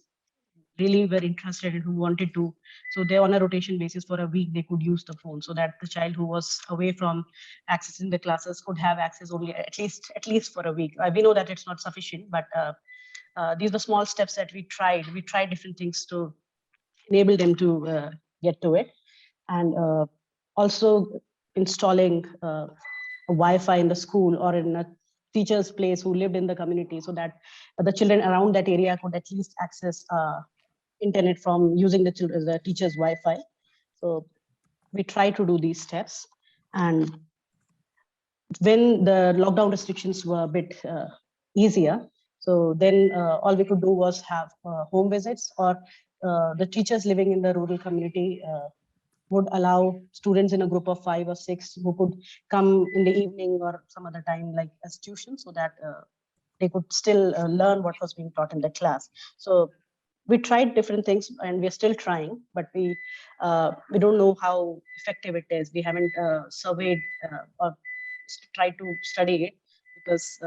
really were interested and who wanted to, so they on a rotation basis for a week, they could use the phone, so that the child who was away from accessing the classes could have access only at least for a week. We know that it's not sufficient, but these were small steps that we tried. We tried different things to enable them to get to it. And also installing a Wi-Fi in the school or in a teacher's place who lived in the community, so that the children around that area could at least access internet from using the teacher's Wi-Fi. So we try to do these steps. And when the lockdown restrictions were a bit easier, so then all we could do was have home visits, or the teachers living in the rural community would allow students in a group of 5 or 6 who could come in the evening or some other time, like as tuition, so that they could still learn what was being taught in the class. So we tried different things, and we're still trying, but we don't know how effective it is. We haven't surveyed or tried to study it, because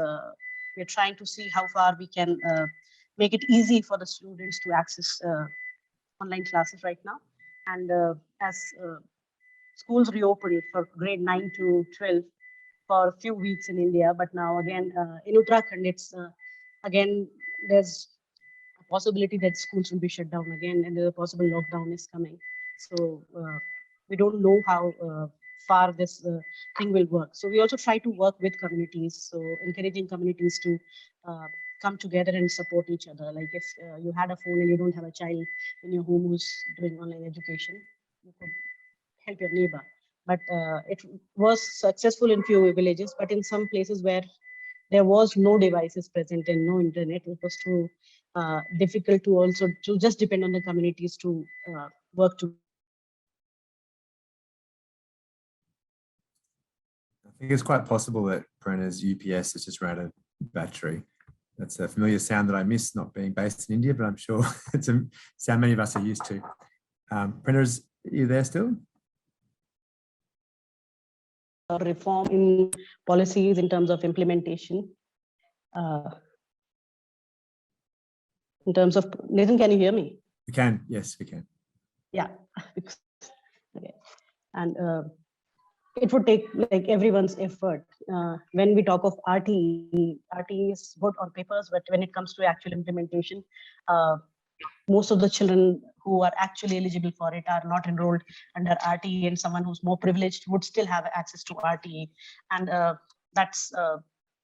we're trying to see how far we can make it easy for the students to access online classes right now. And as schools reopened for grade 9 to 12 for a few weeks in India, but now again in Uttarakhand, it's again, there's a possibility that schools will be shut down again, and the possible lockdown is coming. So we don't know how far this thing will work. So we also try to work with communities, so encouraging communities to come together and support each other. Like if you had a phone and you don't have a child in your home who's doing online education, you could help your neighbor. But it was successful in few villages, but in some places where there was no devices present and no internet, it was too difficult to just depend on the communities to work together. I think it's quite possible that Prerana's UPS has just ran out of battery. That's a familiar sound that I miss, not being based in India, but I'm sure it's a sound many of us are used to. Prerana, are you there still? Reform in policies in terms of implementation. In terms of, Nathan, can you hear me? We can, yes, we can. Yeah. Okay. And it would take like everyone's effort. When we talk of RTE is good on papers, but when it comes to actual implementation, most of the children who are actually eligible for it are not enrolled under RTE, and someone who's more privileged would still have access to RTE. And that's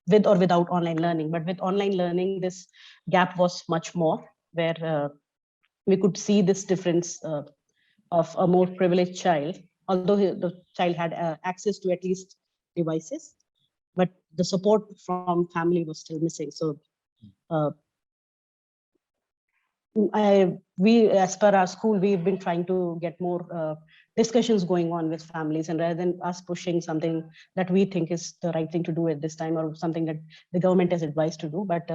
with or without online learning. But with online learning, this gap was much more, where we could see this difference of a more privileged child, although the child had access to at least devices, but the support from family was still missing. So we, as per our school, we've been trying to get more discussions going on with families, and rather than us pushing something that we think is the right thing to do at this time, or something that the government has advised to do. But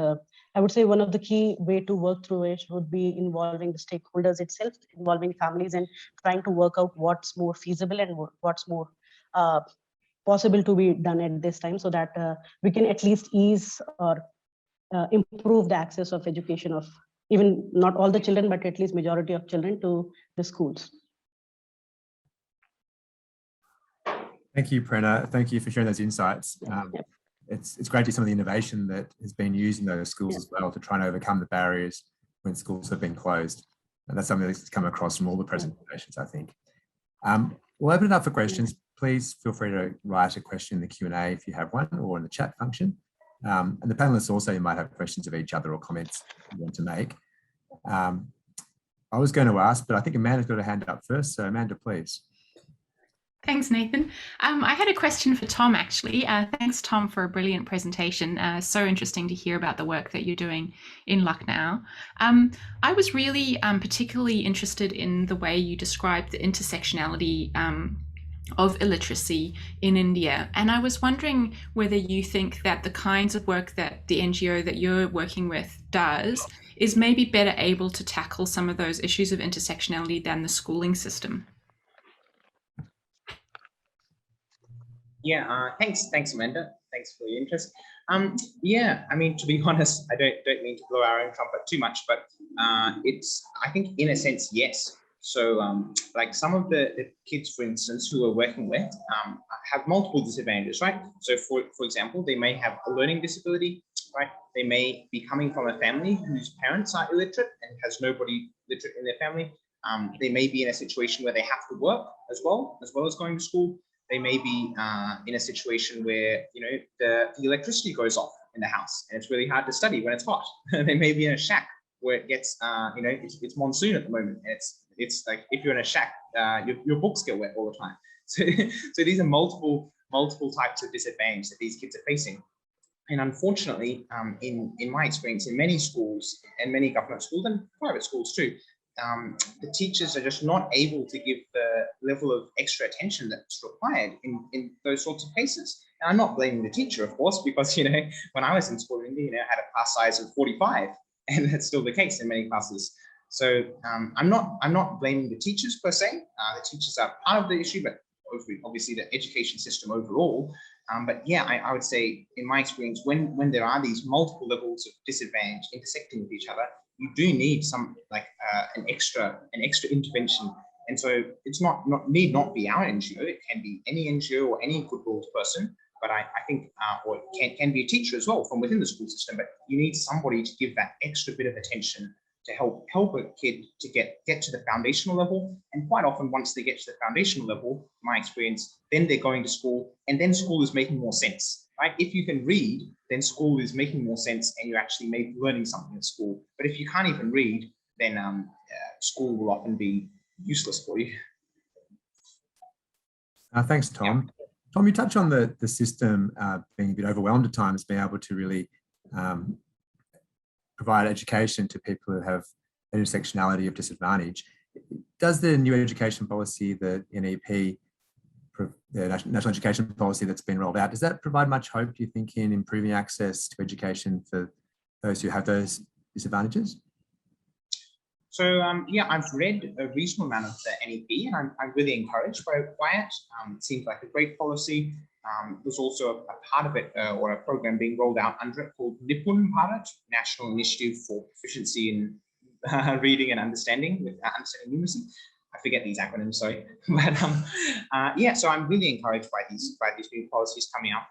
I would say one of the key way to work through it would be involving the stakeholders itself, involving families, and trying to work out what's more feasible and what's more possible to be done at this time, so that we can at least ease or improve the access of education of even not all the children, but at least majority of children to the schools. Thank you, Prerana. Thank you for sharing those insights. Yep. It's great to see some of the innovation that has been used in those schools as well to try and overcome the barriers when schools have been closed. And that's something that's come across from all the presentations, I think. We'll open it up for questions. Please feel free to write a question in the Q&A if you have one, or in the chat function. And the panelists also might have questions of each other or comments you want to make. I was going to ask, but I think Amanda's got a hand up first. So Amanda, please. Thanks, Nathan. I had a question for Tom, actually. Thanks, Tom, for a brilliant presentation. So interesting to hear about the work that you're doing in Lucknow. I was really particularly interested in the way you described the intersectionality of illiteracy in India. And I was wondering whether you think that the kinds of work that the NGO that you're working with does is maybe better able to tackle some of those issues of intersectionality than the schooling system. Yeah, thanks, Amanda. Thanks for your interest. Yeah, I mean, to be honest, I don't mean to blow our own trumpet too much, but I think in a sense, yes. So like some of the kids, for instance, who we're working with have multiple disadvantages, right? So for example, they may have a learning disability, right? They may be coming from a family whose parents are illiterate and has nobody literate in their family. They may be in a situation where they have to work as well as going to school. They may be in a situation where, you know, the electricity goes off in the house and it's really hard to study when it's hot. They may be in a shack where it gets, you know, it's monsoon at the moment, and it's like if you're in a shack, your books get wet all the time. So these are multiple types of disadvantage that these kids are facing. And unfortunately, in my experience, in many schools and many government schools and private schools too, the teachers are just not able to give the level of extra attention that's required in those sorts of cases. And I'm not blaming the teacher, of course, because, you know, when I was in school in India, you know, I had a class size of 45, and that's still the case in many classes. So I'm not blaming the teachers per se. The teachers are part of the issue, but obviously the education system overall. But yeah, I would say in my experience, when there are these multiple levels of disadvantage intersecting with each other, you do need some like an extra intervention. And so it's need not be our NGO. It can be any NGO or any good-willed person. But I think, or it can be a teacher as well from within the school system. But you need somebody to give that extra bit of attention to help a kid to get to the foundational level. And quite often, once they get to the foundational level, my experience, then they're going to school, and then school is making more sense. Right? If you can read, then school is making more sense, and you're actually learning something at school. But if you can't even read, then school will often be useless for you. Thanks, Tom. Yeah. Tom, you touch on the system being a bit overwhelmed at times, being able to really provide education to people who have intersectionality of disadvantage. Does the new education policy, the NEP, the National Education Policy that's been rolled out, does that provide much hope, do you think, in improving access to education for those who have those disadvantages? So yeah, I've read a reasonable amount of the NEP, and I'm really encouraged by it. It seems like a great policy. There's also a part of it, or a program being rolled out under it called Nipun Bharat, National Initiative for Proficiency in Reading and Understanding with Understanding Numeracy. I forget these acronyms, sorry. But yeah, so I'm really encouraged by these new policies coming up.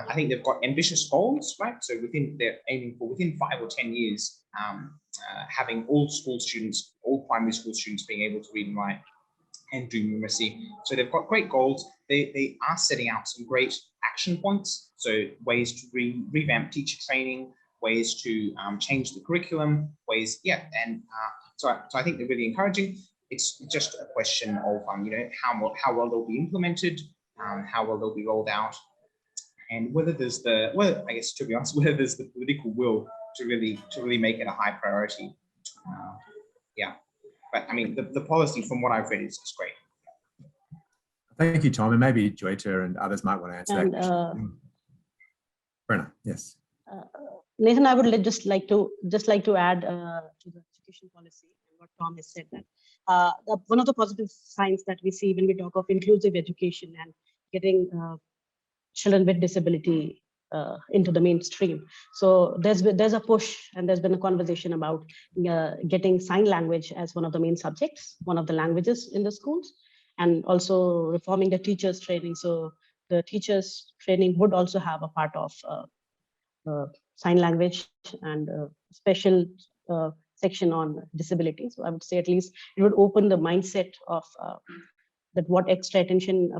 I think they've got ambitious goals, right? So they're aiming for within 5 or 10 years, having all primary school students being able to read and write and do numeracy. So they've got great goals. They are setting out some great action points. So ways to revamp teacher training, ways to change the curriculum, so I think they're really encouraging. It's just a question of how well they'll be implemented, how well they'll be rolled out, and whether there's the political will to really make it a high priority. Yeah, but I mean the policy from what I've read is great. Thank you, Tom, and maybe Joyita and others might want to answer that question. Prerana, yes. Nathan, I would just like to add to the education policy and what Tom has said, that one of the positive signs that we see when we talk of inclusive education and getting children with disability into the mainstream. So there's a push, and there's been a conversation about getting sign language as one of the main subjects, one of the languages in the schools, and also reforming the teachers' training. So the teachers' training would also have a part of sign language and special section on disability. So I would say at least it would open the mindset of that what extra attention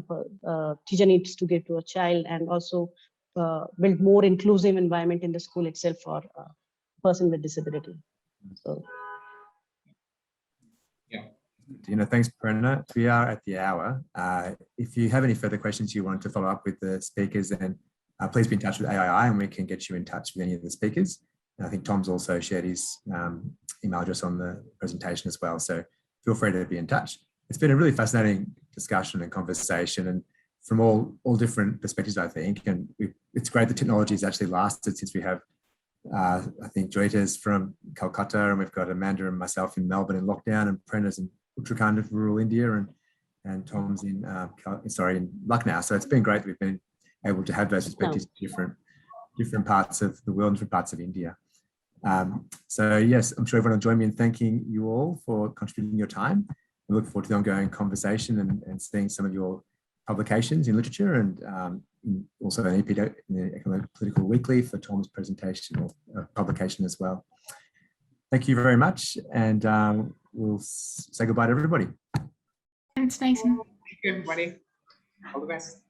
a teacher needs to give to a child, and also build more inclusive environment in the school itself for a person with disability. So. Yeah. Thanks, Prerana. We are at the hour. If you have any further questions you want to follow up with the speakers, then please be in touch with AII and we can get you in touch with any of the speakers. And I think Tom's also shared his email address on the presentation as well. So feel free to be in touch. It's been a really fascinating discussion and conversation, and from all different perspectives, I think. And it's great the technology has actually lasted since we have, I think Joyita's from Calcutta, and we've got Amanda and myself in Melbourne in lockdown, and Prerana's in Uttarakhand of rural India, and Tom's in Lucknow. So it's been great that we've been able to have those perspectives in different parts of the world, different parts of India. So yes, I'm sure everyone will join me in thanking you all for contributing your time. I look forward to the ongoing conversation and seeing some of your publications in literature, and also in the Economic Political Weekly for Tom's presentation or publication as well. Thank you very much, and we'll say goodbye to everybody. Thanks, Nathan. Thank you, everybody. All the best.